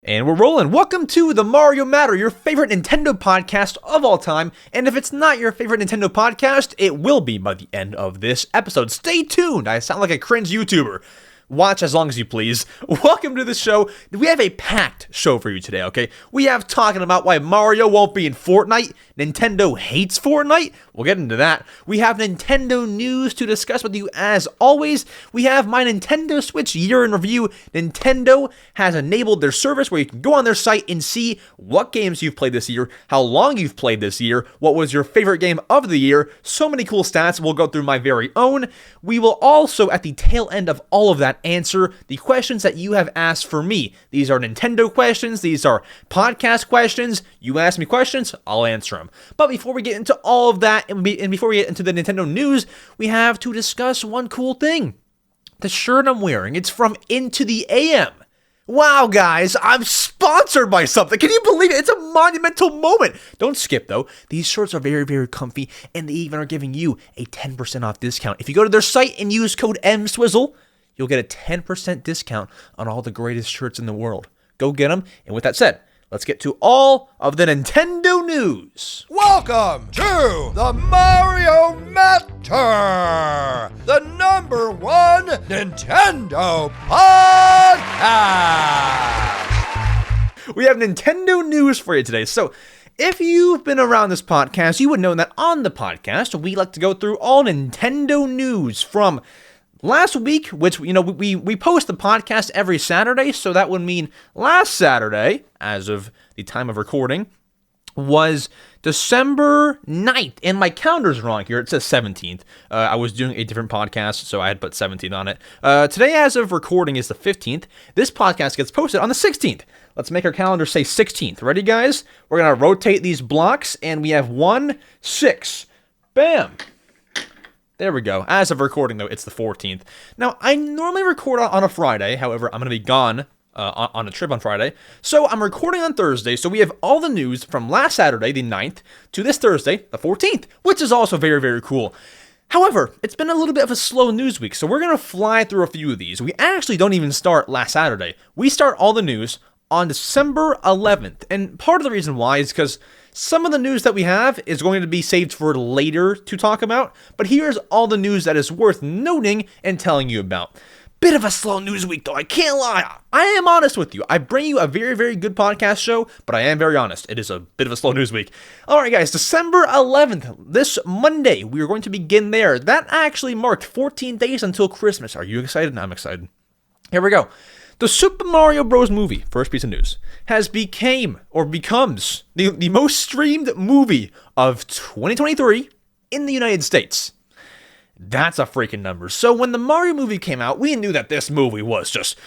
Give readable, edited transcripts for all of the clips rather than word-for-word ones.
And we're rolling. Welcome to the Mario Matter, your favorite Nintendo podcast of all time. And if it's not your favorite Nintendo podcast, it will be by the end of this episode. Stay tuned. I sound like a cringe YouTuber. Watch as long as you please. Welcome to the show. We have a packed show for you today, okay? We have talking about why Mario won't be in Fortnite. Nintendo hates Fortnite. We'll get into that. We have Nintendo news to discuss with you as always. We have MyNintendo Switch year in review. Nintendo has enabled their service where you can go on their site and see what games you've played this year, how long you've played this year, what was your favorite game of the year. So many cool stats. We'll go through my very own. We will also, at the tail end of all of that, answer the questions that you have asked for me. These are Nintendo questions. These are podcast questions. You ask me questions, I'll answer them. But before we get into all of that, and before we get into the Nintendo news, we have to discuss one cool thing. The shirt I'm wearing, it's from Into the AM. Wow, guys, I'm sponsored by something. Can you believe it? It's a monumental moment. Don't skip, though. These shirts are very, very comfy, and they even are giving you a 10% off discount. If you go to their site and use code MSWIZZLE, you'll get a 10% discount on all the greatest shirts in the world. Go get them. And with that said, let's get to all of the Nintendo news. Welcome to the Mario Matter, the #1 Nintendo podcast. We have Nintendo news for you today. So, if you've been around this podcast, you would know that on the podcast, we like to go through all Nintendo news from last week, which, we post the podcast every Saturday, so that would mean last Saturday, as of the time of recording, was December 9th, and my calendar's wrong here. It says 17th. I was doing a different podcast, so I had put 17th on it. Today, as of recording, is the 15th. This podcast gets posted on the 16th. Let's make our calendar say 16th. Ready, guys? We're going to rotate these blocks, and we have 1, 6. Bam! There we go. As of recording, though, it's the 14th. Now, I normally record on a Friday. However, I'm going to be gone on a trip on Friday. So I'm recording on Thursday. So we have all the news from last Saturday, the 9th, to this Thursday, the 14th, which is also very, very cool. However, it's been a little bit of a slow news week, so we're going to fly through a few of these. We actually don't even start last Saturday. We start all the news on December 11th. And part of the reason why is because some of the news that we have is going to be saved for later to talk about, but here's all the news that is worth noting and telling you about. Bit of a slow news week, though, I can't lie. I am honest with you. I bring you a very, very good podcast show, but I am very honest. It is a bit of a slow news week. All right, guys, December 11th, this Monday, we are going to begin there. That actually marked 14 days until Christmas. Are you excited? I'm excited. Here we go. The Super Mario Bros. Movie, first piece of news, becomes the most streamed movie of 2023 in the United States. That's a freaking number. So when the Mario movie came out, we knew that this movie was just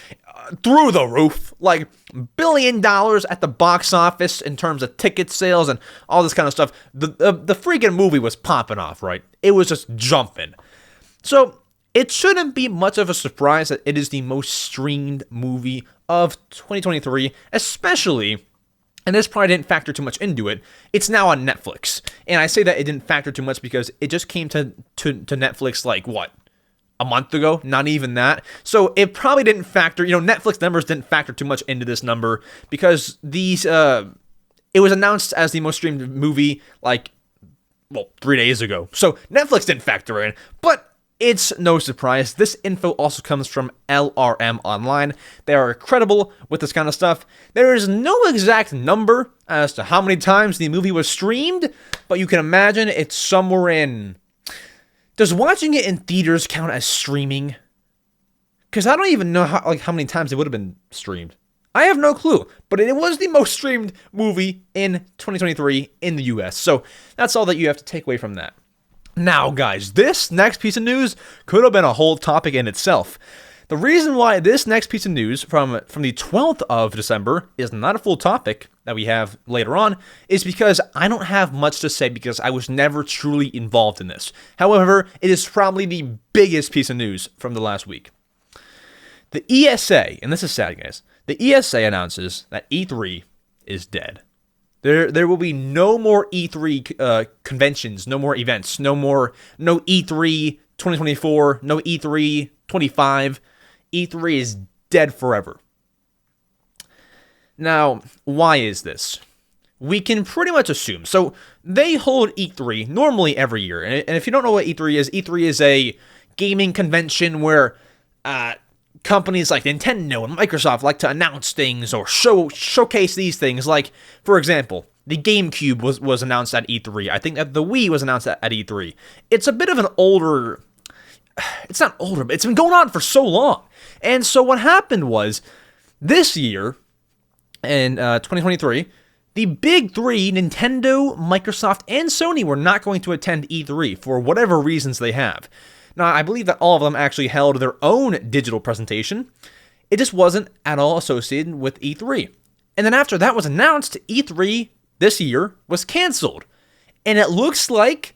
through the roof, like $1 billion at the box office in terms of ticket sales and all this kind of stuff. The freaking movie was popping off, right? It was just jumping. So it shouldn't be much of a surprise that it is the most streamed movie of 2023, especially, and this probably didn't factor too much into it, it's now on Netflix. And I say that it didn't factor too much because it just came to Netflix like, what, a month ago? Not even that. So it probably didn't factor, Netflix numbers didn't factor too much into this number because it was announced as the most streamed movie 3 days ago. So Netflix didn't factor in, but it's no surprise. This info also comes from LRM Online. They are credible with this kind of stuff. There is no exact number as to how many times the movie was streamed, but you can imagine it's somewhere in... Does watching it in theaters count as streaming? Because I don't even know how many times it would have been streamed. I have no clue, but it was the most streamed movie in 2023 in the US. So that's all that you have to take away from that. Now, guys, this next piece of news could have been a whole topic in itself. The reason why this next piece of news from the 12th of December is not a full topic that we have later on is because I don't have much to say because I was never truly involved in this. However, it is probably the biggest piece of news from the last week. The ESA, and this is sad, guys, the ESA announces that E3 is dead. There will be no more E3 conventions, no more events, no E3 2024, no E3 25. E3 is dead forever. Now, why is this? We can pretty much assume. So they hold E3 normally every year. And if you don't know what E3 is a gaming convention where companies like Nintendo and Microsoft like to announce things or showcase these things. Like, for example, the GameCube was announced at E3. I think that the Wii was announced at E3. It's a bit of an older... It's not older, but it's been going on for so long. And so what happened was, this year, in 2023, the big three, Nintendo, Microsoft, and Sony, were not going to attend E3 for whatever reasons they have. Now, I believe that all of them actually held their own digital presentation. It just wasn't at all associated with E3. And then after that was announced, E3 this year was canceled. And it looks like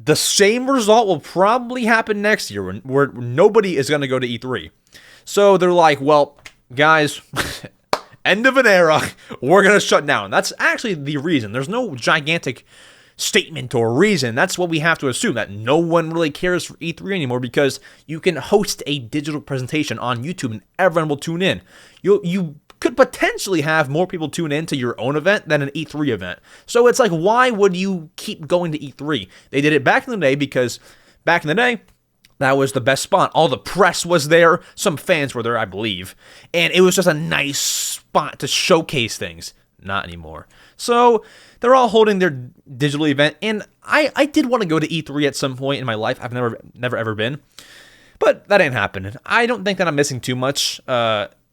the same result will probably happen next year where nobody is going to go to E3. So they're like, well, guys, end of an era, we're going to shut down. That's actually the reason. There's no gigantic statement or reason. That's what we have to assume, that no one really cares for E3 anymore because you can host a digital presentation on YouTube and everyone will tune in. You could potentially have more people tune in to your own event than an E3 event. So it's like, why would you keep going to E3? They did it back in the day because back in the day, that was the best spot. All the press was there. Some fans were there, I believe. And it was just a nice spot to showcase things. Not anymore. So they're all holding their digital event. And I did want to go to E3 at some point in my life. I've never ever been. But that ain't happening. I don't think that I'm missing too much.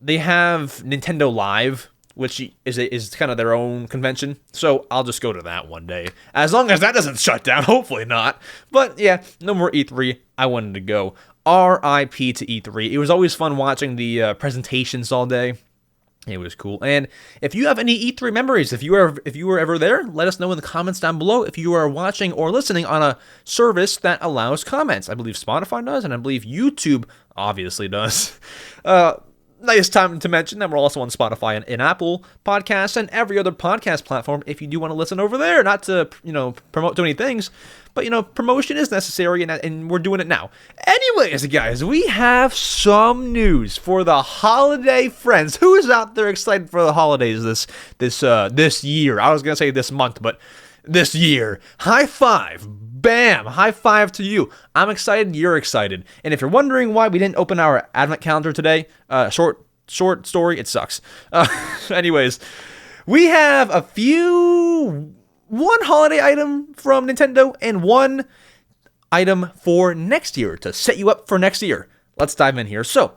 They have Nintendo Live, which is kind of their own convention. So I'll just go to that one day. As long as that doesn't shut down. Hopefully not. But yeah, no more E3. I wanted to go. RIP to E3. It was always fun watching the presentations all day. It was cool. And if you have any E3 memories, if you were ever there, let us know in the comments down below. If you are watching or listening on a service that allows comments, I believe Spotify does, and I believe YouTube obviously does. Nice time to mention that we're also on Spotify and Apple Podcasts and every other podcast platform if you do want to listen over there. Not to, promote too many things, but, promotion is necessary and we're doing it now. Anyways, guys, we have some news for the holiday friends. Who is out there excited for the holidays this year? I was going to say this month, but this year. High five. Bam! High five to you. I'm excited. You're excited. And if you're wondering why we didn't open our advent calendar today, short story, it sucks. Anyways, we have one holiday item from Nintendo and one item for next year to set you up for next year. Let's dive in here. So,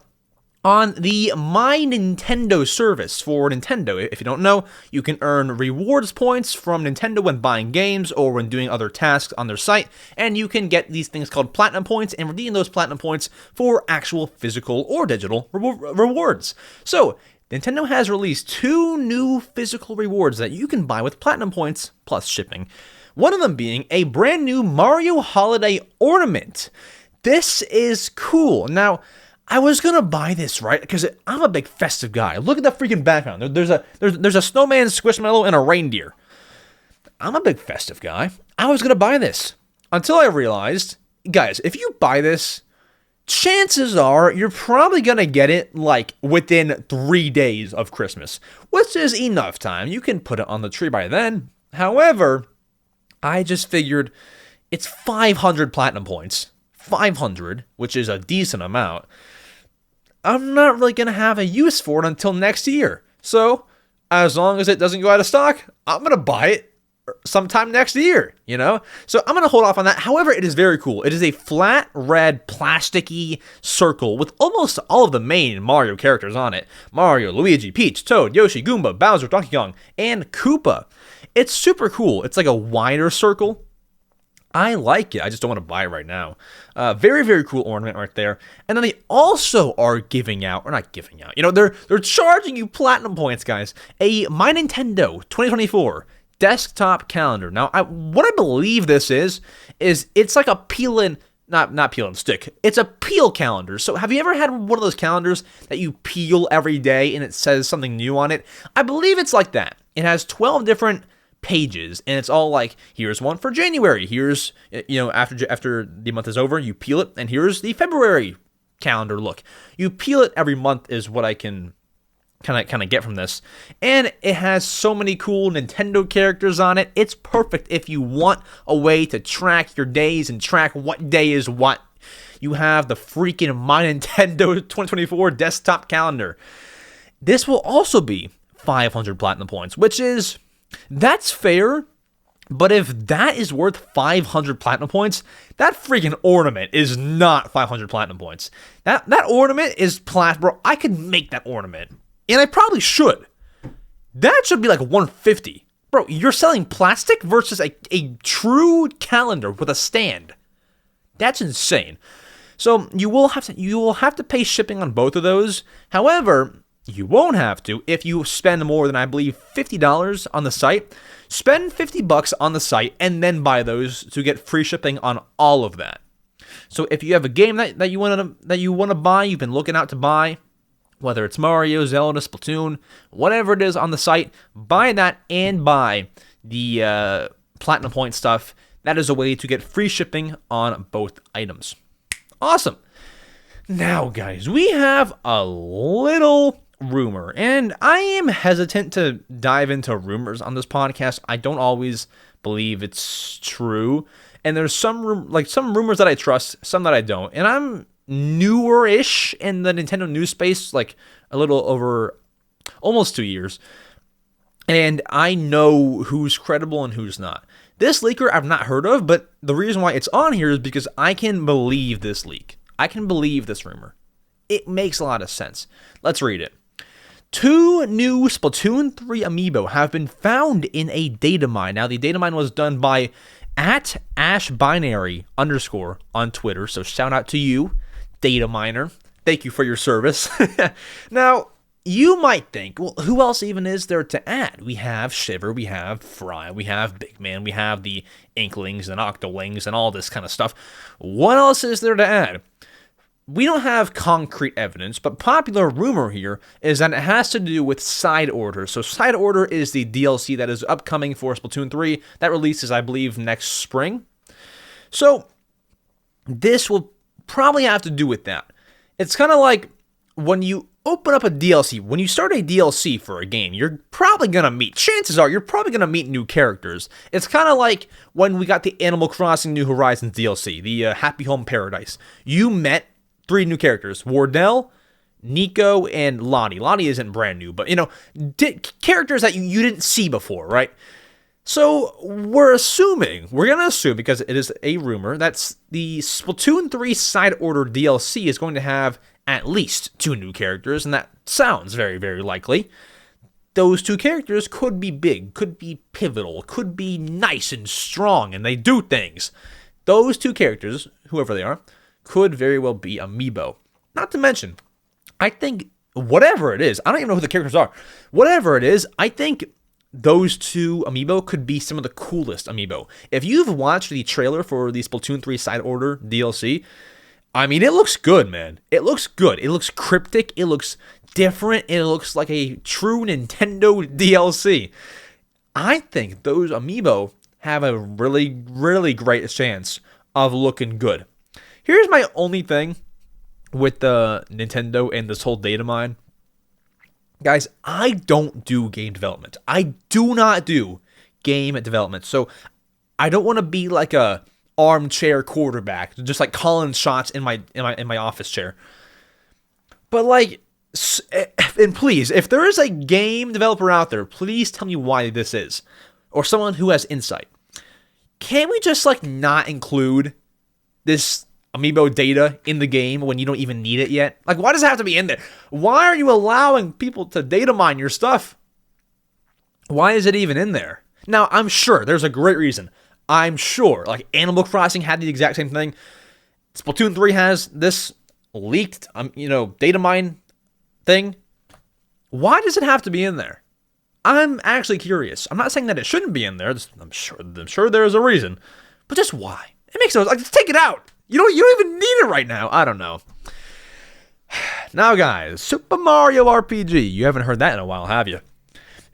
on the MyNintendo service for Nintendo, if you don't know, you can earn rewards points from Nintendo when buying games or when doing other tasks on their site, and you can get these things called platinum points and redeem those platinum points for actual physical or digital rewards. So, Nintendo has released 2 new physical rewards that you can buy with platinum points plus shipping. One of them being a brand new Mario Holiday Ornament. This is cool. Now, I was gonna buy this, right? Because I'm a big festive guy. Look at the freaking background. There's a snowman, squishmallow, and a reindeer. I'm a big festive guy. I was gonna buy this until I realized, guys, if you buy this, chances are you're probably gonna get it like within 3 days of Christmas, which is enough time. You can put it on the tree by then. However, I just figured it's 500 platinum points. 500, which is a decent amount. I'm not really going to have a use for it until next year. So, as long as it doesn't go out of stock, I'm going to buy it sometime next year, So, I'm going to hold off on that. However, it is very cool. It is a flat, red, plasticky circle with almost all of the main Mario characters on it. Mario, Luigi, Peach, Toad, Yoshi, Goomba, Bowser, Donkey Kong, and Koopa. It's super cool. It's like a wider circle. I like it. I just don't want to buy it right now. Very, very cool ornament right there. And then they also are giving out, or not giving out, they're charging you platinum points, guys. A MyNintendo 2024 desktop calendar. Now, what I believe this is it's like a not peel and stick. It's a peel calendar. So have you ever had one of those calendars that you peel every day and it says something new on it? I believe it's like that. It has 12 different pages and it's all like, here's one for January, here's after the month is over, you peel it, and here's the February calendar look. You peel it every month is what I can kind of get from this. And it has so many cool Nintendo characters on it. It's perfect if you want a way to track your days and track what day is what. You have the freaking MyNintendo 2024 desktop calendar. This will also be 500 platinum points, that's fair. But if that is worth 500 platinum points, that freaking ornament is not 500 platinum points. That ornament is plastic, bro. I could make that ornament. And I probably should. That should be like 150. Bro, you're selling plastic versus a true calendar with a stand. That's insane. So you will have to pay shipping on both of those. However, you won't have to if you spend more than, I believe, $50 on the site. Spend $50 on the site and then buy those to get free shipping on all of that. So if you have a game that you want to buy, you've been looking out to buy, whether it's Mario, Zelda, Splatoon, whatever it is on the site, buy that and buy the platinum point stuff. That is a way to get free shipping on both items. Awesome. Now, guys, we have a little rumor, and I am hesitant to dive into rumors on this podcast. I don't always believe it's true, and there's some rumors that I trust, some that I don't, and I'm newer-ish in the Nintendo news space, like a little over almost 2 years, and I know who's credible and who's not. This leaker I've not heard of, but the reason why it's on here is because I can believe this leak. I can believe this rumor. It makes a lot of sense. Let's read it. 2 new Splatoon 3 amiibo have been found in a data mine. Now, the data mine was done by @ashbinary_ on Twitter, so shout out to you, data miner. Thank you for your service. Now, you might think, well, who else even is there to add? We have Shiver, we have Fry, we have Big Man, we have the Inklings and Octolings and all this kind of stuff. What else is there to add? We don't have concrete evidence, but popular rumor here is that it has to do with Side Order. So Side Order is the DLC that is upcoming for Splatoon 3. That releases, I believe, next spring. So this will probably have to do with that. It's kind of like when you open up a DLC, when you start a DLC for a game, chances are you're probably going to meet new characters. It's kind of like when we got the Animal Crossing New Horizons DLC, the Happy Home Paradise. You met 3 new characters, Wardell, Nico, and Lottie. Lottie isn't brand new, but, characters that you didn't see before, right? So we're going to assume, because it is a rumor, that the Splatoon 3 Side Order DLC is going to have at least 2 new characters, and that sounds very, very likely. Those 2 characters could be big, could be pivotal, could be nice and strong, and they do things. Those 2 characters, whoever they are, could very well be amiibo. Not to mention, I think whatever it is, I don't even know who the characters are. Whatever it is, I think those 2 amiibo could be some of the coolest amiibo. If you've watched the trailer for the Splatoon 3 Side Order DLC, I mean, it looks good, man. It looks good. It looks cryptic. It looks different. It looks like a true Nintendo DLC. I think those amiibo have a really, really great chance of looking good. Here's my only thing with the Nintendo and this whole data mine. Guys, I don't do game development. I do not do game development. So I don't want to be like a armchair quarterback, just like calling shots in my office chair. But and please, if there is a game developer out there, please tell me why this is, or someone who has insight. Can't we just not include this amiibo data in the game when you don't even need it yet? Why does it have to be in there? Why are you allowing people to data mine your stuff? Why is it even in there? Now, I'm sure there's a great reason. I'm sure, Animal Crossing had the exact same thing. Splatoon 3 has this leaked, data mine thing. Why does it have to be in there? I'm actually curious. I'm not saying that it shouldn't be in there. I'm sure there's a reason, but just why? It makes no sense. Just take it out. You don't even need it right now. I don't know. Now, guys, Super Mario RPG. You haven't heard that in a while, have you?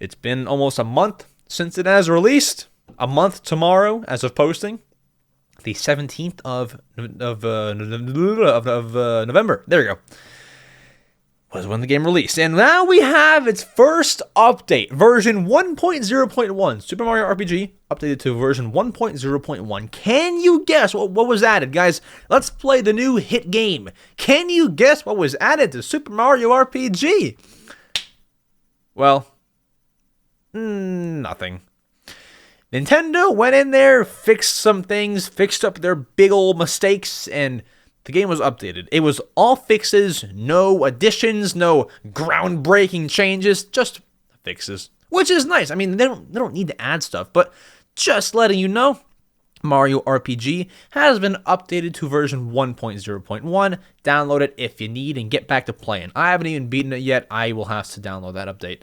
It's been almost a month since it has released. A month tomorrow, as of posting, the 17th of November. There we go. was when the game released. And now we have its first update, version 1.0.1. Super Mario RPG updated to version 1.0.1. Can you guess what was added? Guys, let's play the new hit game. Can you guess what was added to Super Mario RPG? Well, nothing. Nintendo went in there, fixed some things, fixed up their big old mistakes, and the game was updated. It was all fixes, no additions, no groundbreaking changes, just fixes, which is nice. I mean, they don't need to add stuff, but just letting you know, Mario RPG has been updated to version 1.0.1. Download it if you need and get back to playing. I haven't even beaten it yet. I will have to download that update.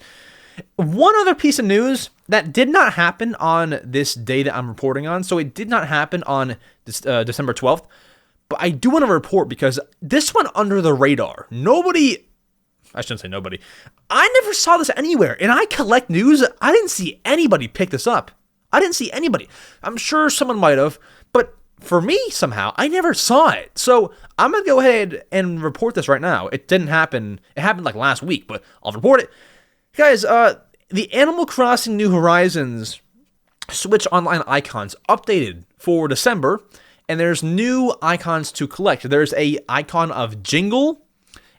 One other piece of news that did not happen on this day that I'm reporting on, so it did not happen on this, December 12th, but I do want to report because this went under the radar. I shouldn't say nobody. I never saw this anywhere, and I collect news. I didn't see anybody pick this up. I didn't see anybody. I'm sure someone might have, but for me, somehow, I never saw it. So I'm going to go ahead and report this right now. It didn't happen. It happened like last week, but I'll report it. Guys, the Animal Crossing New Horizons Switch Online icons updated for December, and there's new icons to collect. There's a icon of Jingle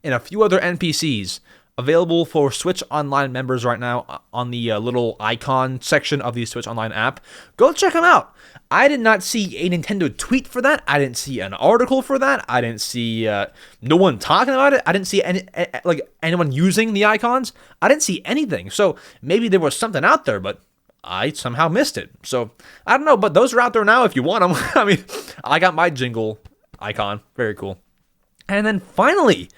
and a few other NPCs available for Switch Online members right now on the little icon section of the Switch Online app. Go check them out. I did not see a Nintendo tweet for that. I didn't see an article for that. I didn't see no one talking about it. I didn't see anyone using the icons. I didn't see anything. So maybe there was something out there, but I somehow missed it. So I don't know, but those are out there now if you want them. I mean, I got my Jingle icon. Very cool. And then finally,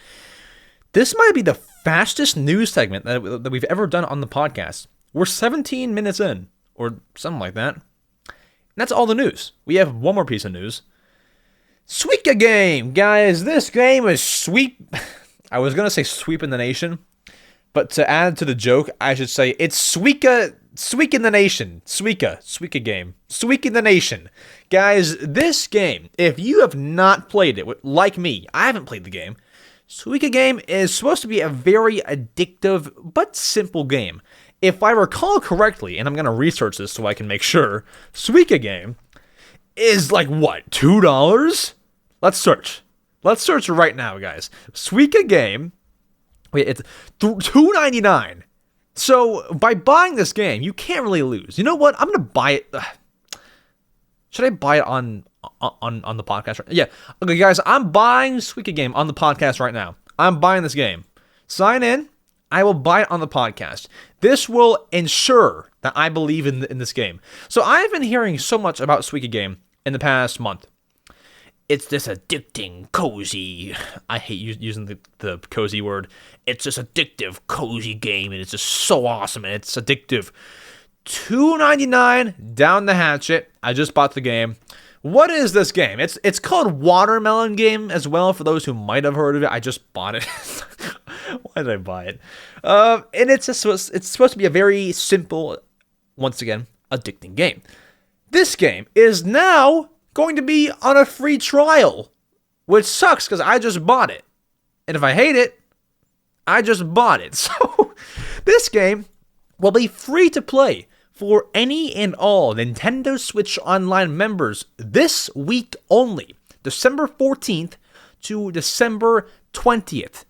this might be the fastest news segment that we've ever done on the podcast. We're 17 minutes in, or something like that. And that's all the news. We have one more piece of news. Suika game, guys. This game is sweep. I was going to say sweeping the nation, but to add to the joke, I should say it's Suika in the nation. Suika game. Suika in the nation. Guys, this game, if you have not played it, like me, I haven't played the game. Suika game is supposed to be a very addictive but simple game. If I recall correctly, and I'm going to research this so I can make sure, Suika game is like what, $2? Let's search. Let's search right now, guys. Suika game, wait, it's $2.99. So by buying this game, you can't really lose. You know what? I'm going to buy it. Should I buy it on the podcast? Yeah. Okay, guys, I'm buying Suika game on the podcast right now. I'm buying this game. Sign in. I will buy it on the podcast. This will ensure that I believe in this game. So I've been hearing so much about Suika game in the past month. It's this addicting, cozy. I hate using the cozy word. It's this addictive, cozy game, and it's just so awesome, and it's addictive. $2.99 down the hatchet. I just bought the game. What is this game? It's called Watermelon Game as well, for those who might have heard of it. I just bought it. Why did I buy it? And it's supposed to be a very simple, once again, addicting game. This game is now going to be on a free trial, which sucks because I just bought it. And if I hate it, I just bought it. So this game will be free to play for any and all Nintendo Switch Online members this week only, December 14th to December 20th.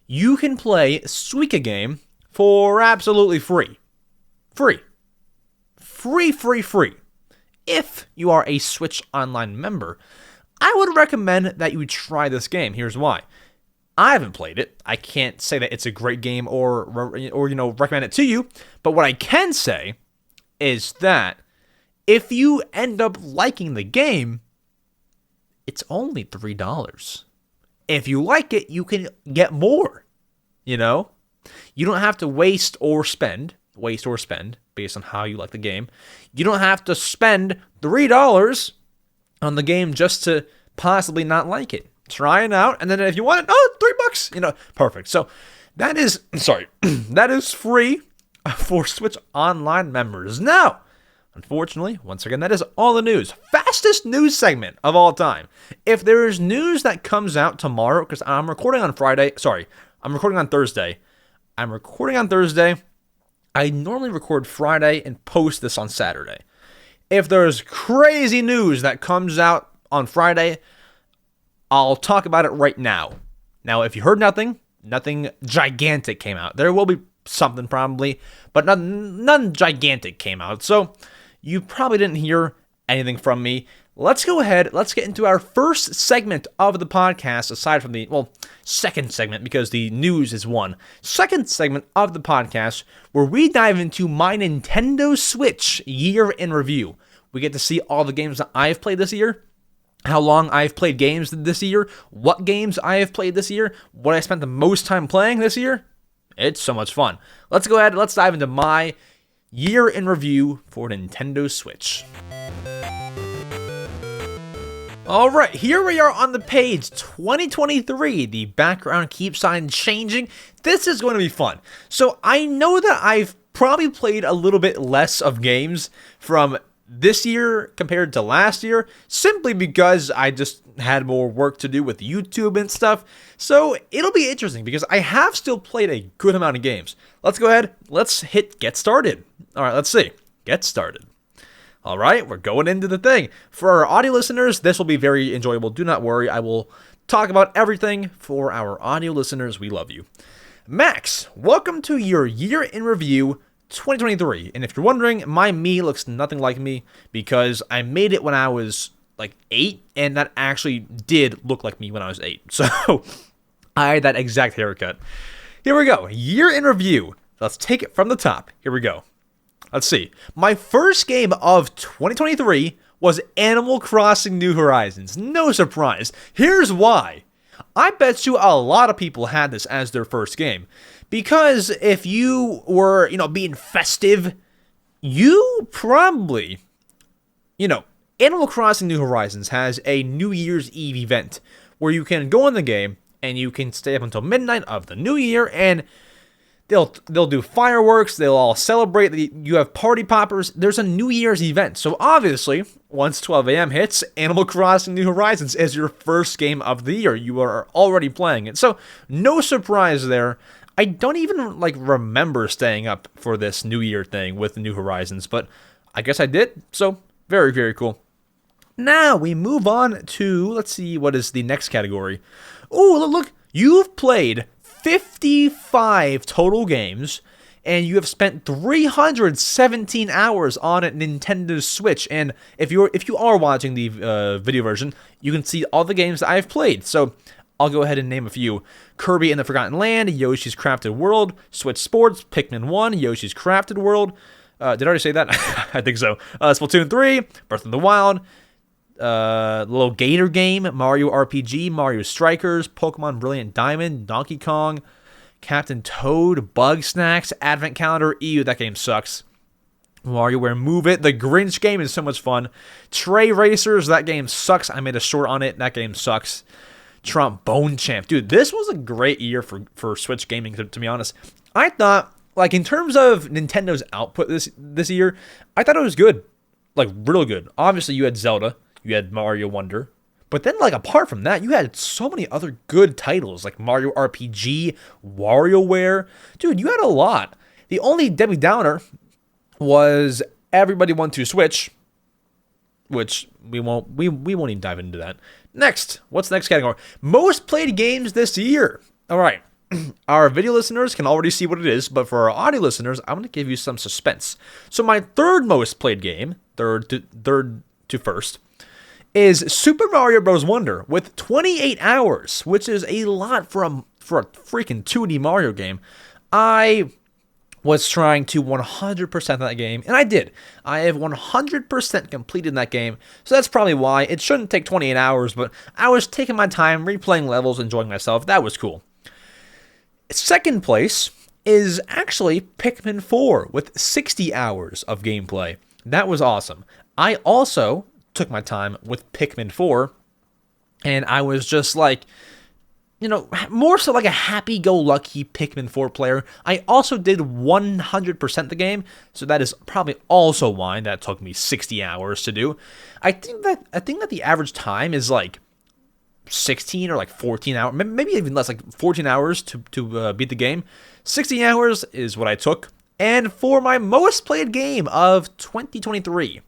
You can play Suika game for absolutely free. Free. If you are a Switch Online member, I would recommend that you try this game. Here's why. I haven't played it. I can't say that it's a great game or recommend it to you. But what I can say is that if you end up liking the game, it's only $3. If you like it, you can get more. You know? You don't have to waste or spend based on how you like the game. You don't have to spend $3 on the game just to possibly not like it. Try it out, and then if you want it, $3, perfect. So that is free for Switch Online members. Now, unfortunately, once again, that is all the news. Fastest news segment of all time. If there is news that comes out tomorrow, because I'm recording on Friday, I'm recording on Thursday. I normally record Friday and post this on Saturday. If there's crazy news that comes out on Friday, I'll talk about it right now. Now, if you heard nothing gigantic came out. There will be something probably, but none gigantic came out. So you probably didn't hear anything from me. Let's go ahead. Let's get into our first segment of the podcast, aside from the, second segment, because the news is one. Second segment of the podcast, where we dive into my Nintendo Switch year in review. We get to see all the games that I've played this year, how long I've played games this year, what games I have played this year, what I spent the most time playing this year. It's so much fun. Let's go ahead. Let's dive into my year in review for Nintendo Switch. All right, here we are on the page, 2023. The background keeps on changing. This is going to be fun. So I know that I've probably played a little bit less of games from this year compared to last year, simply because I just had more work to do with YouTube and stuff. So it'll be interesting because I have still played a good amount of games. Let's go ahead. Let's hit get started. All right, let's see. Get started. All right, we're going into the thing. For our audio listeners, this will be very enjoyable. Do not worry. I will talk about everything. For our audio listeners, we love you. Max, welcome to your year in review 2023. And if you're wondering, my me looks nothing like me because I made it when I was like 8, and that actually did look like me when I was 8. So I had that exact haircut. Here we go. Year in review. Let's take it from the top. Here we go. Let's see. My first game of 2023 was Animal Crossing New Horizons. No surprise. Here's why. I bet you a lot of people had this as their first game. Because if you were, being festive, you probably, Animal Crossing New Horizons has a New Year's Eve event where you can go in the game and you can stay up until midnight of the new year, and they'll do fireworks, they'll all celebrate, you have party poppers, there's a New Year's event. So obviously, once 12 a.m. hits, Animal Crossing New Horizons is your first game of the year. You are already playing it. So no surprise there. I don't even remember staying up for this New Year thing with New Horizons, but I guess I did. So very, very cool. Now we move on to, let's see, what is the next category? Oh, look, you've played 55 total games, and you have spent 317 hours on a Nintendo Switch. And if you are watching the video version, you can see all the games that I've played. So I'll go ahead and name a few. Kirby and the Forgotten Land, Yoshi's Crafted World, Switch Sports, Pikmin 1, Yoshi's Crafted World. Did I already say that? I think so. Splatoon 3, Breath of the Wild, little Gator game, Mario RPG, Mario Strikers, Pokemon Brilliant Diamond, Donkey Kong, Captain Toad, Bug Snacks, Advent Calendar. Ew, that game sucks. WarioWare Move It. The Grinch game is so much fun. Tray Racers, that game sucks. I made a short on it. That game sucks. Trombone Champ. Dude, this was a great year for Switch gaming, to be honest. I thought, in terms of Nintendo's output this year, I thought it was good. Real good. Obviously, you had Zelda. You had Mario Wonder. But then, apart from that, you had so many other good titles, like Mario RPG, WarioWare. Dude, you had a lot. The only Debbie Downer was Everybody Want to Switch, which we won't even dive into that. Next, what's the next category? Most played games this year. All right. Our video listeners can already see what it is, but for our audio listeners, I'm going to give you some suspense. So my third most played game, third to first, is Super Mario Bros. Wonder with 28 hours, which is a lot for a freaking 2D Mario game. I was trying to 100% that game, and I did. I have 100% completed that game, so that's probably why. It shouldn't take 28 hours, but I was taking my time, replaying levels, enjoying myself. That was cool. Second place is actually Pikmin 4 with 60 hours of gameplay. That was awesome. I also took my time with Pikmin 4, and I was just more so like a happy-go-lucky Pikmin 4 player. I also did 100% the game, so that is probably also why that took me 60 hours to do. I think that the average time is 16 or like 14 hours, maybe even less, like 14 hours to beat the game. 16 hours is what I took. And for my most played game of 2023,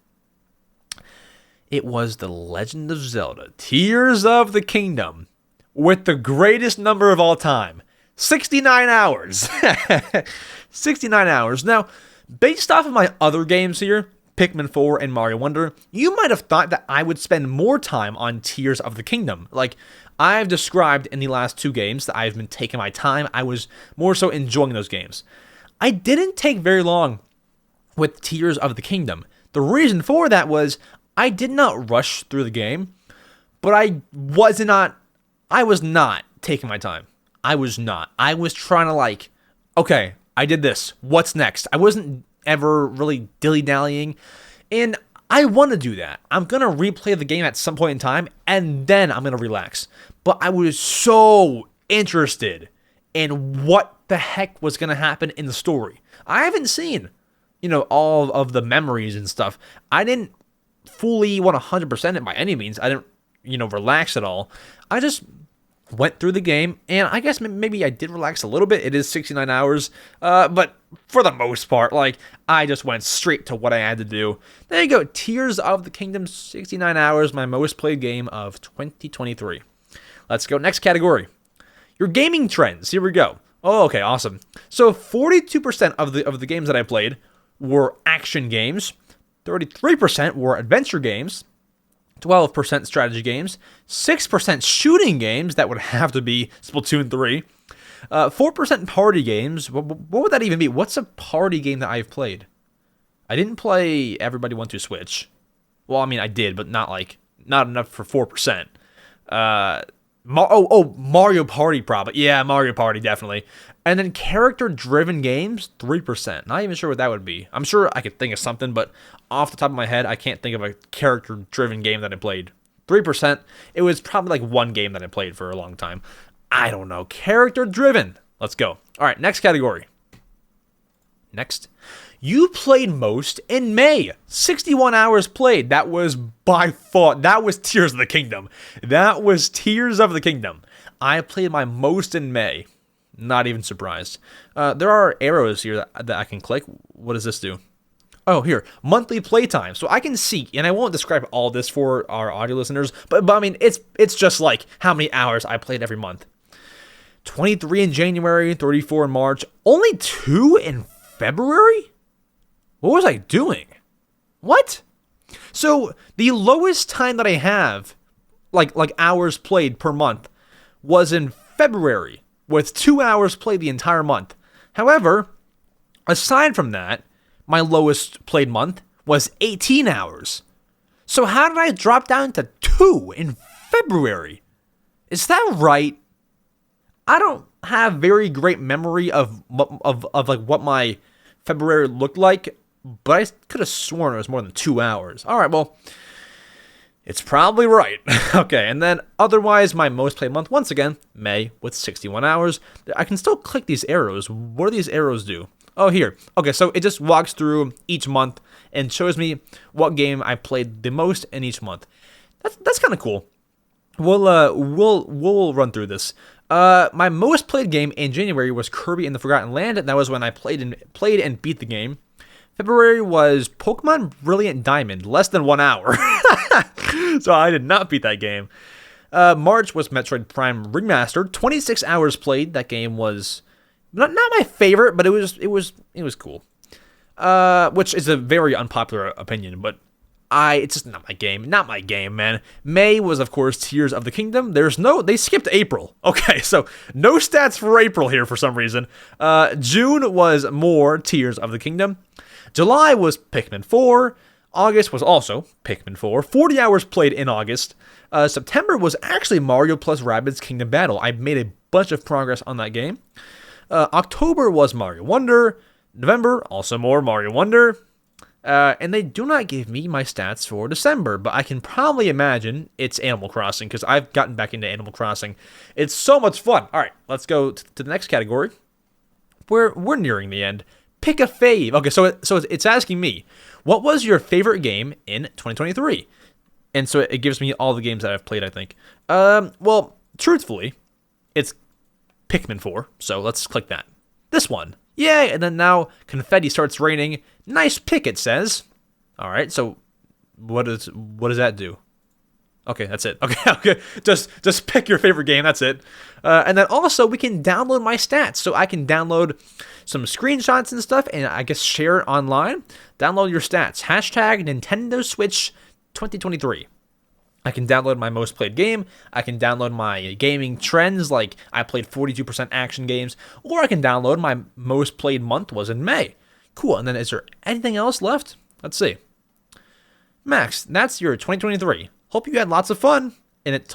it was The Legend of Zelda Tears of the Kingdom with the greatest number of all time, 69 hours. 69 hours. Now, based off of my other games here, Pikmin 4 and Mario Wonder, you might have thought that I would spend more time on Tears of the Kingdom. Like I've described in the last 2 games that I've been taking my time. I was more so enjoying those games. I didn't take very long with Tears of the Kingdom. The reason for that was I did not rush through the game, but I was not taking my time. I was not. I was trying to like, okay, I did this. What's next? I wasn't ever really dilly-dallying, and I want to do that. I'm going to replay the game at some point in time, and then I'm going to relax. But I was so interested in what the heck was going to happen in the story. I haven't seen, all of the memories and stuff. I didn't fully 100% it by any means. I didn't, relax at all. I just went through the game, and I guess maybe I did relax a little bit. It is 69 hours, but for the most part, like, I just went straight to what I had to do. There you go, Tears of the Kingdom, 69 hours, my most played game of 2023. Let's go, next category. Your gaming trends, here we go. Oh, okay, awesome. So 42% of the games that I played were action games, 33% were adventure games, 12% strategy games, 6% shooting games, that would have to be Splatoon 3, 4% party games. What would that even be? What's a party game that I've played? I didn't play Everybody Want to Switch. Well, I mean, I did, but not enough for 4%. Mario Party probably. Yeah, Mario Party, definitely. And then character-driven games, 3%. Not even sure what that would be. I'm sure I could think of something, but off the top of my head, I can't think of a character-driven game that I played. 3%. It was probably like one game that I played for a long time. I don't know. Character-driven. Let's go. All right, next category. Next. You played most in May. 61 hours played. That was by far. That was Tears of the Kingdom. That was Tears of the Kingdom. I played my most in May. Not even surprised. There are arrows here that I can click. What does this do? Oh, here. Monthly playtime. So I can see, and I won't describe all this for our audio listeners, but I mean, it's just like how many hours I played every month. 23 in January, 34 in March, only 2 in February? What was I doing? What? So the lowest time that I have, like hours played per month, was in February, with 2 hours played the entire month. However, aside from that, my lowest played month was 18 hours. So how did I drop down to 2 in February? Is that right? I don't have very great memory of like what my February looked like, but I could have sworn it was more than 2 hours. All right, well, it's probably right. Okay, and then otherwise, my most played month, once again, May, with 61 hours. I can still click these arrows. What do these arrows do? Oh, here. Okay, so it just walks through each month and shows me what game I played the most in each month. That's kind of cool. We'll run through this. My most played game in January was Kirby and the Forgotten Land. That was when I played and beat the game. February was Pokemon Brilliant Diamond, less than 1 hour. So I did not beat that game. March was Metroid Prime Remastered, 26 hours played. That game was not my favorite, but it was cool. Which is a very unpopular opinion, but it's just not my game. Not my game, man. May was, of course, Tears of the Kingdom. They skipped April. Okay, so no stats for April here for some reason. June was more Tears of the Kingdom. July was Pikmin 4. August was also Pikmin 4. 40 hours played in August. September was actually Mario plus Rabbids Kingdom Battle. I made a bunch of progress on that game. October was Mario Wonder. November, also more Mario Wonder. And they do not give me my stats for December, but I can probably imagine it's Animal Crossing, because I've gotten back into Animal Crossing. It's so much fun. All right, let's go to the next category. We're nearing the end. Pick a fave. Okay, so it's asking me, what was your favorite game in 2023? And so it gives me all the games that I've played, I think. Well, truthfully, it's Pikmin 4, so let's click that. This one. Yay! And then now confetti starts raining. Nice pick, it says. All right, so what does that do? Okay, that's it. Okay. Just pick your favorite game. That's it. And then also we can download my stats, so I can download some screenshots and stuff, and I guess share it online. Download your stats. Hashtag Nintendo Switch 2023. I can download my most played game. I can download my gaming trends, like I played 42% action games, or I can download my most played month was in May. Cool. And then is there anything else left? Let's see. Max, that's your 2023. Hope you had lots of fun. And it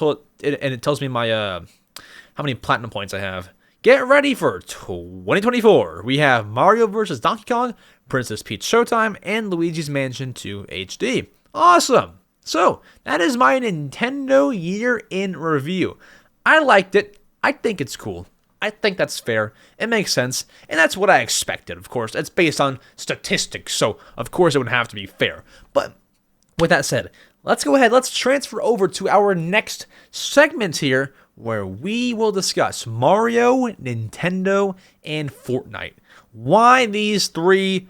tells me my how many platinum points I have. Get ready for 2024. We have Mario vs. Donkey Kong, Princess Peach Showtime, and Luigi's Mansion 2 HD. Awesome. So, that is my Nintendo year in review. I liked it. I think it's cool. I think that's fair. It makes sense. And that's what I expected, of course. It's based on statistics, so of course it would have to be fair. But with that said, let's go ahead. Let's transfer over to our next segment here, where we will discuss Mario, Nintendo, and Fortnite. Why these three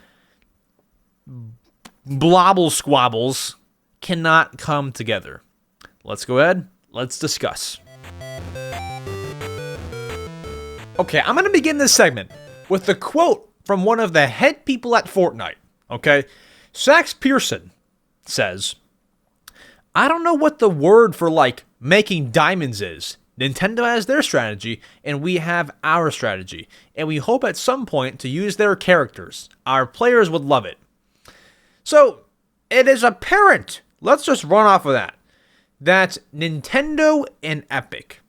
blobble squabbles cannot come together. Let's go ahead. Let's discuss. Okay, I'm going to begin this segment with a quote from one of the head people at Fortnite. Okay, Sax Pearson says, I don't know what the word for like making diamonds is. Nintendo has their strategy, and we have our strategy, and we hope at some point to use their characters. Our players would love it. So, it is apparent, let's just run off of that Nintendo and Epic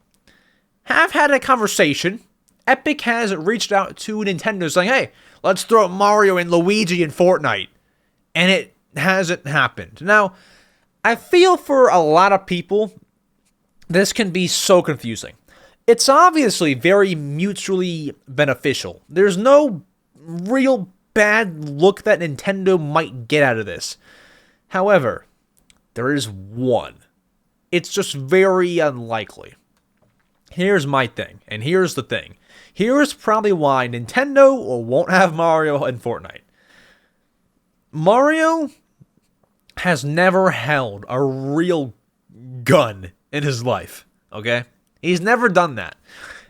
have had a conversation. Epic has reached out to Nintendo saying, hey, let's throw Mario and Luigi in Fortnite. And it hasn't happened. Now, I feel for a lot of people, this can be so confusing. It's obviously very mutually beneficial. There's no real bad look that Nintendo might get out of this. However, there is one. It's just very unlikely. Here's my thing, and here's the thing. Here's probably why Nintendo won't have Mario in Fortnite. Mario has never held a real gun in his life, okay? He's never done that.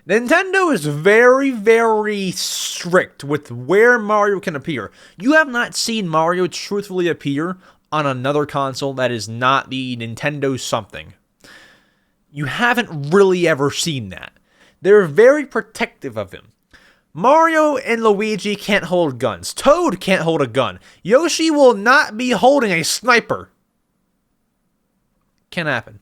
Nintendo is very, very strict with where Mario can appear. You have not seen Mario truthfully appear on another console that is not the Nintendo something. You haven't really ever seen that. They're very protective of him. Mario and Luigi can't hold guns. Toad can't hold a gun. Yoshi will not be holding a sniper. Can't happen.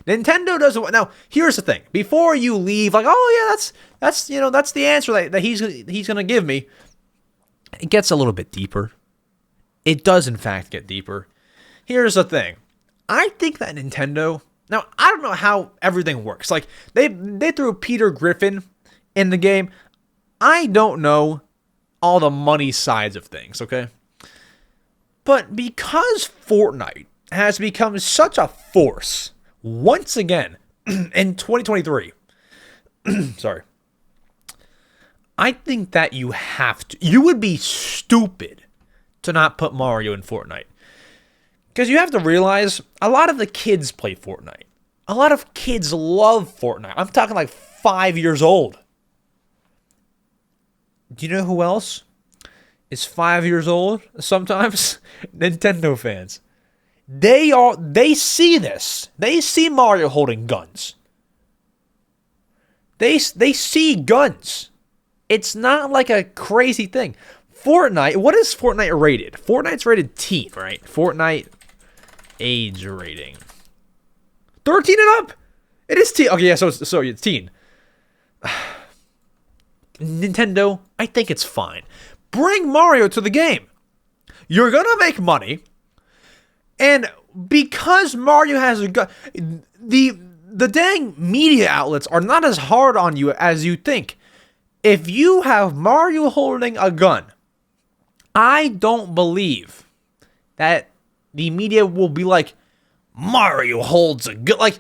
Nintendo doesn't. Now, here's the thing. Before you leave, like, oh yeah, that's the answer that he's gonna give me. It gets a little bit deeper. It does in fact get deeper. Here's the thing. I think that Nintendo. Now, I don't know how everything works. Like, they threw Peter Griffin in the game. I don't know all the money sides of things, okay? But because Fortnite has become such a force, once again, in 2023, sorry, I think that you have to. You would be stupid to not put Mario in Fortnite. Because you have to realize, a lot of the kids play Fortnite. A lot of kids love Fortnite. I'm talking like 5 years old. Do you know who else is 5 years old sometimes? Nintendo fans. They see this. They see Mario holding guns. They see guns. It's not like a crazy thing. Fortnite, what is Fortnite rated? Fortnite's rated teen, right? Fortnite age rating. 13 and up. It is teen. Okay, yeah, so it's teen. Nintendo, I think it's fine. Bring Mario to the game. You're gonna make money, and because Mario has a gun, the dang media outlets are not as hard on you as you think. If you have Mario holding a gun, I don't believe that the media will be like, Mario holds a good, like,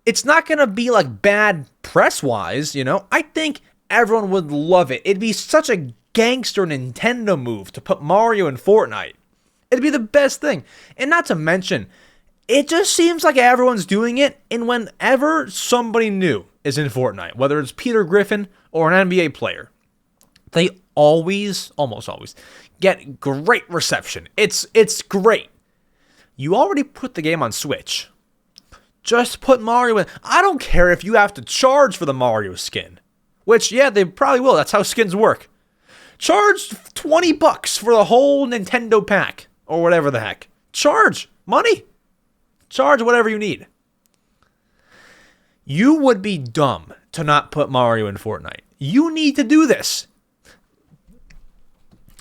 it's not going to be like bad press-wise, you know? I think everyone would love it. It'd be such a gangster Nintendo move to put Mario in Fortnite. It'd be the best thing. And not to mention, it just seems like everyone's doing it, and whenever somebody new is in Fortnite, whether it's Peter Griffin or an NBA player, they always, almost always, get great reception. It's great. You already put the game on Switch. Just put Mario in. I don't care if you have to charge for the Mario skin. Which, yeah, they probably will. That's how skins work. Charge $20 for the whole Nintendo pack. Or whatever the heck. Charge money. Charge whatever you need. You would be dumb to not put Mario in Fortnite. You need to do this.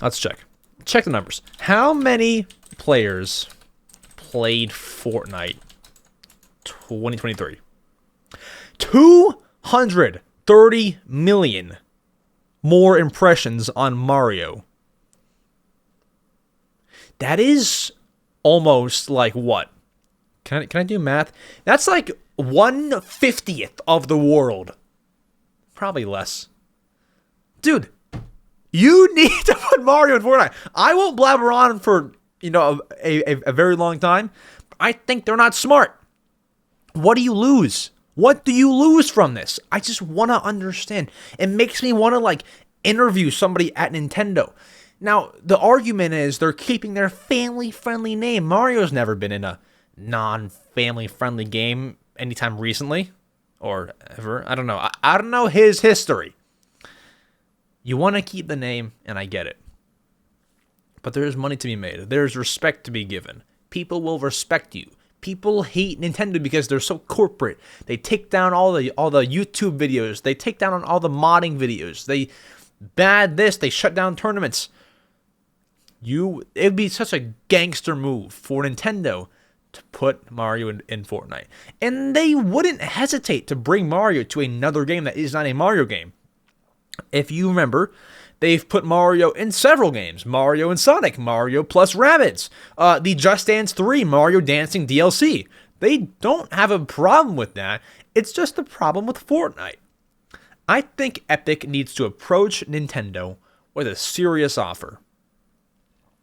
Let's check. Check the numbers. How many players played Fortnite 2023? 230 million more impressions on Mario. That is almost like what? Can I do math? That's like 1/50th of the world. Probably less. Dude, you need to put Mario in Fortnite. I won't blabber on for, a very long time. I think they're not smart. What do you lose? What do you lose from this? I just want to understand. It makes me want to, interview somebody at Nintendo. Now, the argument is they're keeping their family-friendly name. Mario's never been in a non-family-friendly game anytime recently. Or ever. I don't know. I don't know his history. You want to keep the name, and I get it. But there's money to be made. There's respect to be given. People will respect you. People hate Nintendo because they're so corporate. They take down all the YouTube videos. They take down all the modding videos. They ban this. They shut down tournaments. It'd be such a gangster move for Nintendo to put Mario in Fortnite. And they wouldn't hesitate to bring Mario to another game that is not a Mario game. If you remember, they've put Mario in several games. Mario and Sonic, Mario plus Rabbids, the Just Dance 3 Mario Dancing DLC. They don't have a problem with that. It's just a problem with Fortnite. I think Epic needs to approach Nintendo with a serious offer.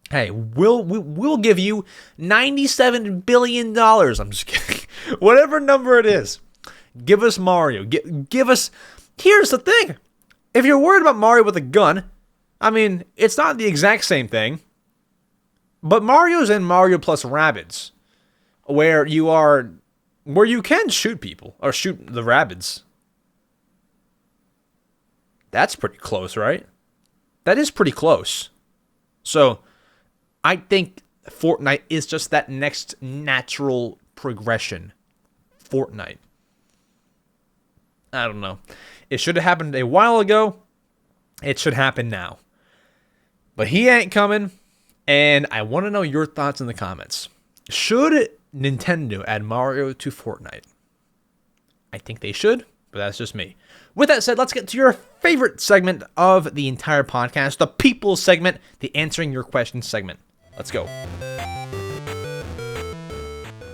Hey, we'll give you $97 billion. I'm just kidding. Whatever number it is. Give us Mario. Give us... Here's the thing. If you're worried about Mario with a gun, I mean, it's not the exact same thing. But Mario's in Mario plus Rabbids, where you can shoot people, or shoot the Rabbids. That's pretty close, right? That is pretty close. So, I think Fortnite is just that next natural progression. Fortnite. I don't know. It should have happened a while ago. It should happen now. But he ain't coming, and I want to know your thoughts in the comments. Should Nintendo add Mario to Fortnite? I think they should, but that's just me. With that said, let's get to your favorite segment of the entire podcast, the people segment, the answering your questions segment. Let's go.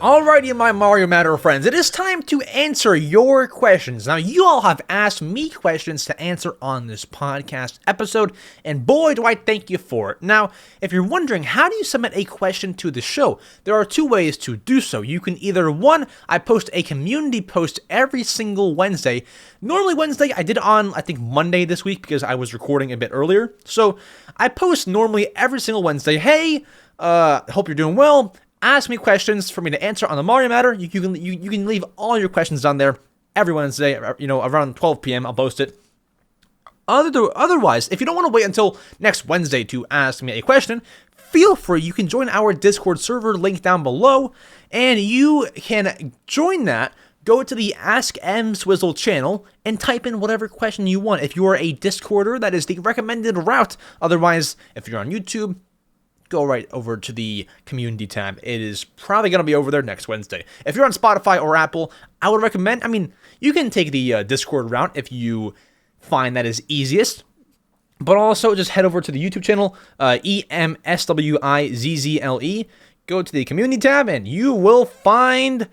Alrighty, my Mario Matter friends, it is time to answer your questions. Now, you all have asked me questions to answer on this podcast episode, and boy, do I thank you for it. Now, if you're wondering, how do you submit a question to the show? There are two ways to do so. You can either, one, I post a community post every single Wednesday. Normally Wednesday, I did it on, I think, Monday this week because I was recording a bit earlier. So, I post normally every single Wednesday, hey, hope you're doing well. Ask me questions for me to answer on the Mario Matter. You can leave all your questions down there every Wednesday, around 12 p.m. I'll post it. Otherwise, if you don't want to wait until next Wednesday to ask me a question, feel free. You can join our Discord server, link down below, and you can join that. Go to the Ask M Swizzle channel and type in whatever question you want. If you are a Discorder, that is the recommended route. Otherwise, if you're on YouTube, go right over to the community tab. It is probably going to be over there next Wednesday. If you're on Spotify or Apple, I would recommend, you can take the Discord route if you find that is easiest. But also just head over to the YouTube channel, EMSWIZZLE. go to the community tab and you will find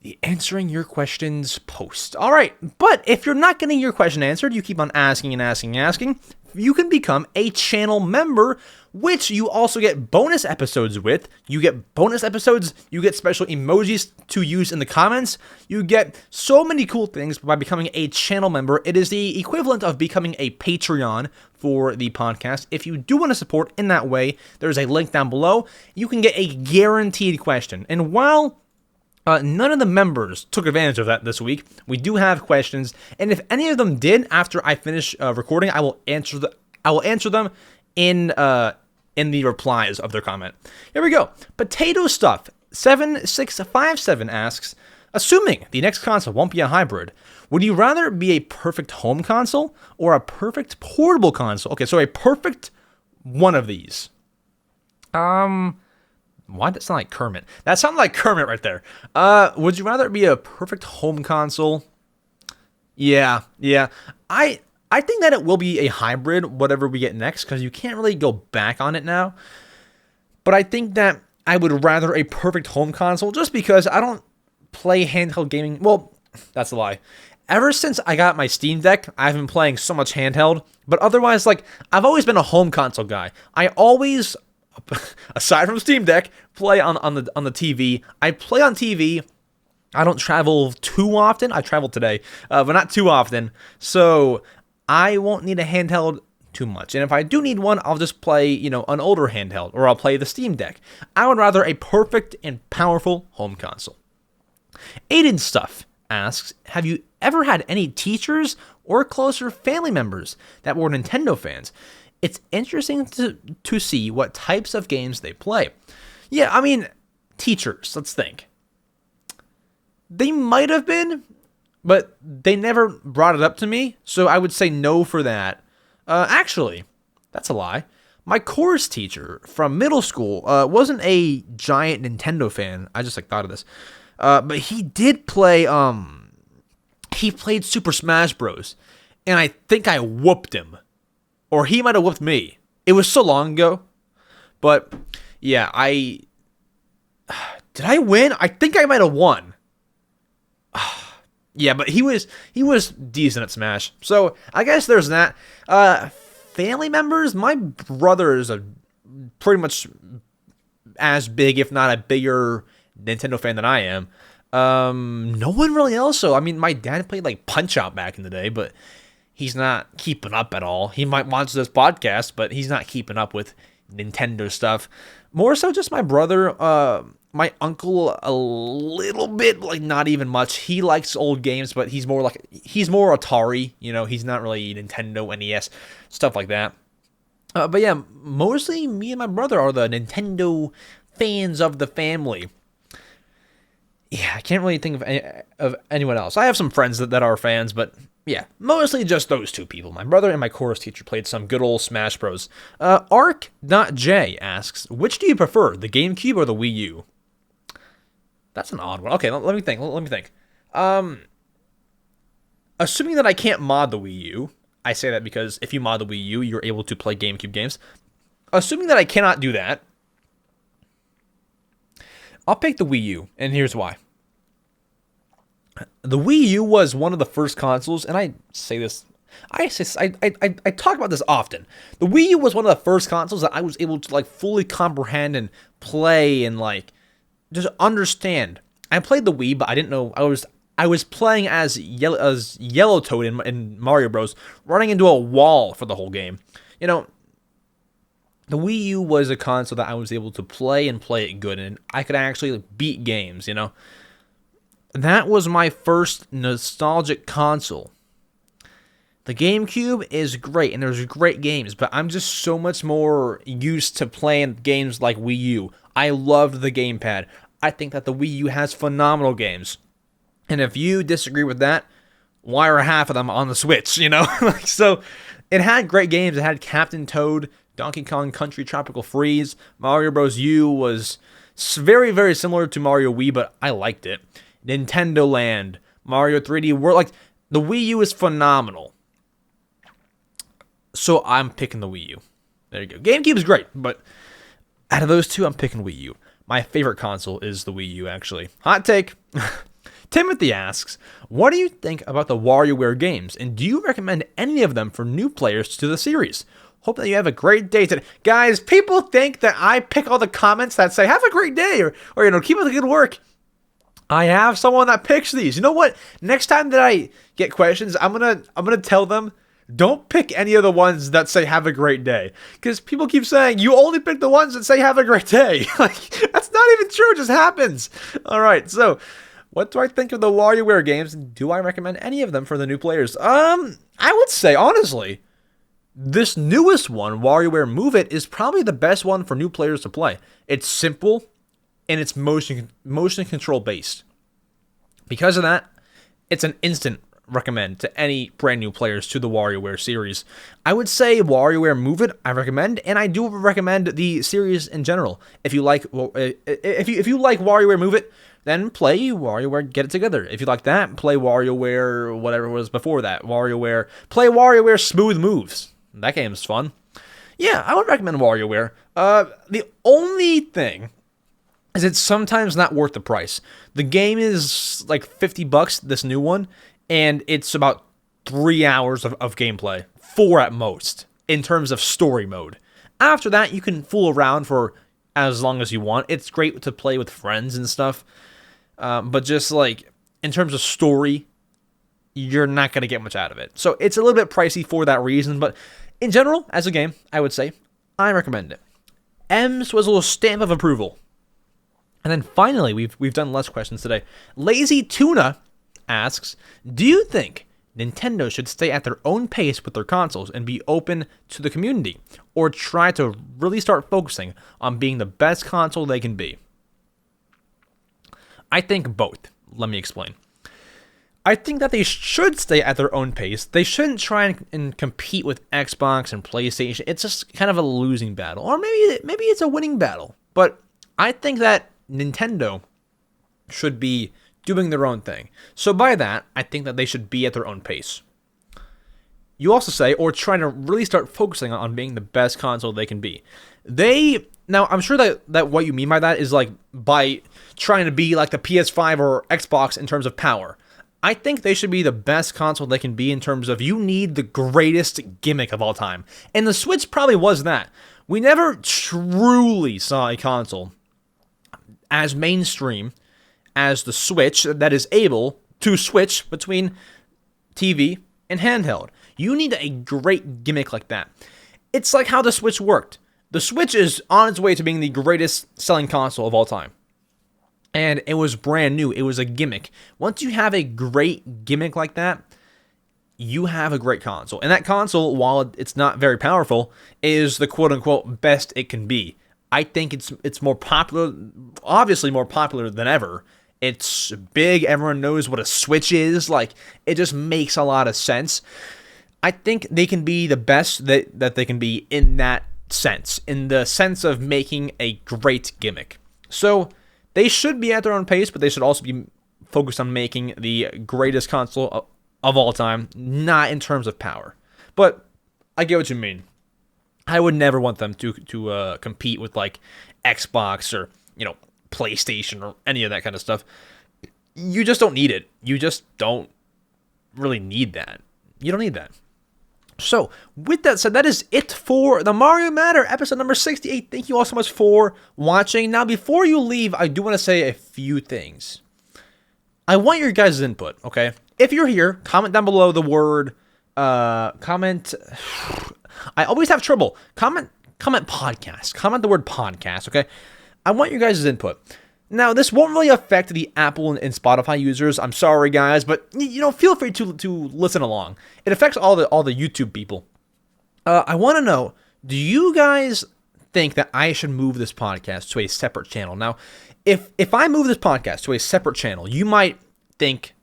the answering your questions post. All right, but if you're not getting your question answered, you keep on asking and asking and asking, you can become a channel member, which you also get bonus episodes with. You get bonus episodes, you get special emojis to use in the comments. You get so many cool things by becoming a channel member. It is the equivalent of becoming a Patreon for the podcast. If you do want to support in that way, there's a link down below. You can get a guaranteed question. And while none of the members took advantage of that this week, we do have questions, and if any of them did after I finish recording, I will answer them in the replies of their comment. Here we go. Potato Stuff 7657 asks, assuming the next console won't be a hybrid, would you rather be a perfect home console or a perfect portable console? Okay, so a perfect one of these. Why did that sound like Kermit? That sounded like Kermit right there. Would you rather it be a perfect home console? Yeah. I think that it will be a hybrid, whatever we get next, because you can't really go back on it now. But I think that I would rather a perfect home console just because I don't play handheld gaming. Well, that's a lie. Ever since I got my Steam Deck, I've been playing so much handheld. But otherwise, I've always been a home console guy. I always, aside from Steam Deck, play on the TV. I play on TV. I don't travel too often. I traveled today, but not too often. So I won't need a handheld too much. And if I do need one, I'll just play, an older handheld, or I'll play the Steam Deck. I would rather a perfect and powerful home console. Aiden Stuff asks, have you ever had any teachers or closer family members that were Nintendo fans? It's interesting to see what types of games they play. Yeah, teachers, let's think. They might have been, but they never brought it up to me, so I would say no for that. Actually, that's a lie. My chorus teacher from middle school wasn't a giant Nintendo fan. I just thought of this. But he did play, he played Super Smash Bros. And I think I whooped him. Or he might have whooped me. It was so long ago. But, yeah, did I win? I think I might have won. Yeah, but he was decent at Smash. So, I guess there's that. Family members, my brother is pretty much as big, if not a bigger Nintendo fan than I am. No one really else. So, my dad played Punch-Out back in the day, but he's not keeping up at all. He might watch this podcast, but he's not keeping up with Nintendo stuff. More so just my brother, my uncle a little bit, not even much. He likes old games, but he's more Atari, he's not really Nintendo, NES, stuff like that. But yeah, mostly me and my brother are the Nintendo fans of the family. Yeah, I can't really think of anyone else. I have some friends that are fans, but yeah, mostly just those two people. My brother and my chorus teacher played some good old Smash Bros. Arc.J asks, which do you prefer, the GameCube or the Wii U? That's an odd one. Okay, let me think. Assuming that I can't mod the Wii U, I say that because if you mod the Wii U, you're able to play GameCube games. Assuming that I cannot do that, I'll pick the Wii U, and here's why. The Wii U was one of the first consoles, and I talk about this often. The Wii U was one of the first consoles that I was able to fully comprehend and play and just understand. I played the Wii, but I didn't know I was playing as Yellow Toad in Mario Bros, running into a wall for the whole game. The Wii U was a console that I was able to play and play it good, and I could actually beat games, That was my first nostalgic console. The GameCube is great, and there's great games, but I'm just so much more used to playing games like Wii U. I loved the gamepad. I think that the Wii U has phenomenal games. And if you disagree with that, why are half of them on the Switch, So, it had great games. It had Captain Toad, Donkey Kong Country Tropical Freeze. Mario Bros. U was very, very similar to Mario Wii, but I liked it. Nintendo Land, Mario 3D World, the Wii U is phenomenal. So I'm picking the Wii U. There you go. GameCube is great, but Out of those two, I'm picking Wii U. My favorite console is the Wii U, actually. Hot take. Timothy asks, what do you think about the WarioWare games, and do you recommend any of them for new players to the series? Hope that you have a great day today. Guys, people think that I pick all the comments that say, have a great day, or keep up the good work. I have someone that picks these. You know what? Next time that I get questions, I'm gonna tell them, don't pick any of the ones that say have a great day. Because people keep saying, you only pick the ones that say have a great day. Like, that's not even true, it just happens. Alright, so what do I think of the WarioWare games? Do I recommend any of them for the new players? I would say, honestly, this newest one, WarioWare Move It, is probably the best one for new players to play. It's simple, and it's motion control based. Because of that, it's an instant recommend to any brand new players to the WarioWare series. I would say WarioWare Move It, I recommend, and I do recommend the series in general. If you like WarioWare Move It, then play WarioWare Get It Together. If you like that, play WarioWare whatever was before that. Play WarioWare Smooth Moves. That game's fun. Yeah, I would recommend WarioWare. The only thing is it's sometimes not worth the price. The game is like $50, this new one, and it's about 3 hours of gameplay. 4 at most, in terms of story mode. After that, you can fool around for as long as you want. It's great to play with friends and stuff. But just like, in terms of story, you're not going to get much out of it. So it's a little bit pricey for that reason, but in general, as a game, I would say, I recommend it. M's was a little stamp of approval. And then finally, we've done less questions today. Lazy Tuna asks, do you think Nintendo should stay at their own pace with their consoles and be open to the community, or try to really start focusing on being the best console they can be? I think both. Let me explain. I think that they should stay at their own pace. They shouldn't try and compete with Xbox and PlayStation. It's just kind of a losing battle. Or maybe it's a winning battle. But I think that Nintendo should be doing their own thing. So by that, I think that they should be at their own pace. You also say, or trying to really start focusing on being the best console they can be. Now, I'm sure that what you mean by that is like by trying to be like the PS5 or Xbox in terms of power. I think they should be the best console they can be in terms of you need the greatest gimmick of all time. And the Switch probably was that. We never truly saw a console as mainstream as the Switch that is able to switch between TV and handheld. You need a great gimmick like that. It's like how the Switch worked. The Switch is on its way to being the greatest selling console of all time. And it was brand new. It was a gimmick. Once you have a great gimmick like that, you have a great console. And that console, while it's not very powerful, is the quote-unquote best it can be. I think it's more popular, obviously more popular than ever. It's big. Everyone knows what a Switch is. Like, it just makes a lot of sense. I think they can be the best that they can be in that sense, in the sense of making a great gimmick. So they should be at their own pace, but they should also be focused on making the greatest console of all time, not in terms of power. But I get what you mean. I would never want them to compete with like Xbox or PlayStation or any of that kind of stuff. You just don't need it. You just don't really need that. You don't need that. So, with that said, that is it for the Mario Matter, episode number 68. Thank you all so much for watching. Now, before you leave, I do want to say a few things. I want your guys' input, okay? If you're here, comment down below the word, comment, I always have trouble. Comment podcast. Comment the word podcast, okay? I want your guys' input. Now, this won't really affect the Apple and Spotify users. I'm sorry, guys, but feel free to listen along. It affects all the YouTube people. I want to know, do you guys think that I should move this podcast to a separate channel? Now, if I move this podcast to a separate channel, you might think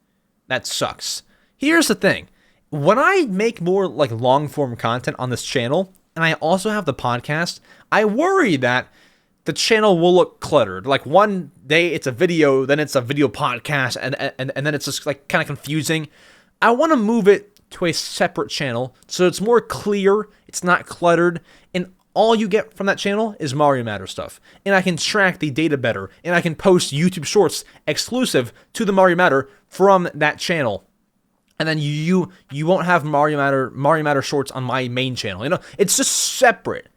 that sucks. Here's the thing. When I make more like long-form content on this channel, and I also have the podcast, I worry that the channel will look cluttered. Like one day it's a video, then it's a video podcast, and then it's just like kind of confusing. I want to move it to a separate channel so it's more clear, it's not cluttered, and all you get from that channel is Mario Matter stuff. And I can track the data better, and I can post YouTube Shorts exclusive to the Mario Matter from that channel. And then you won't have Mario Matter Shorts on my main channel. You know, it's just separate.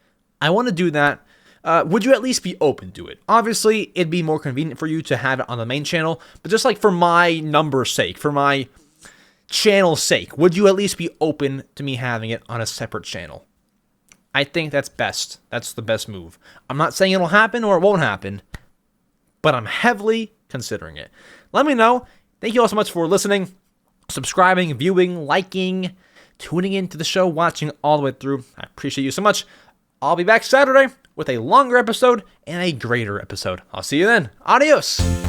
I want to do that. Would you at least be open to it? Obviously, it'd be more convenient for you to have it on the main channel, but just like for my number's sake, for my channel's sake, would you at least be open to me having it on a separate channel? I think that's best. That's the best move. I'm not saying it'll happen or it won't happen, but I'm heavily considering it. Let me know. Thank you all so much for listening, subscribing, viewing, liking, tuning into the show, watching all the way through. I appreciate you so much. I'll be back Saturday with a longer episode and a greater episode. I'll see you then. Adios.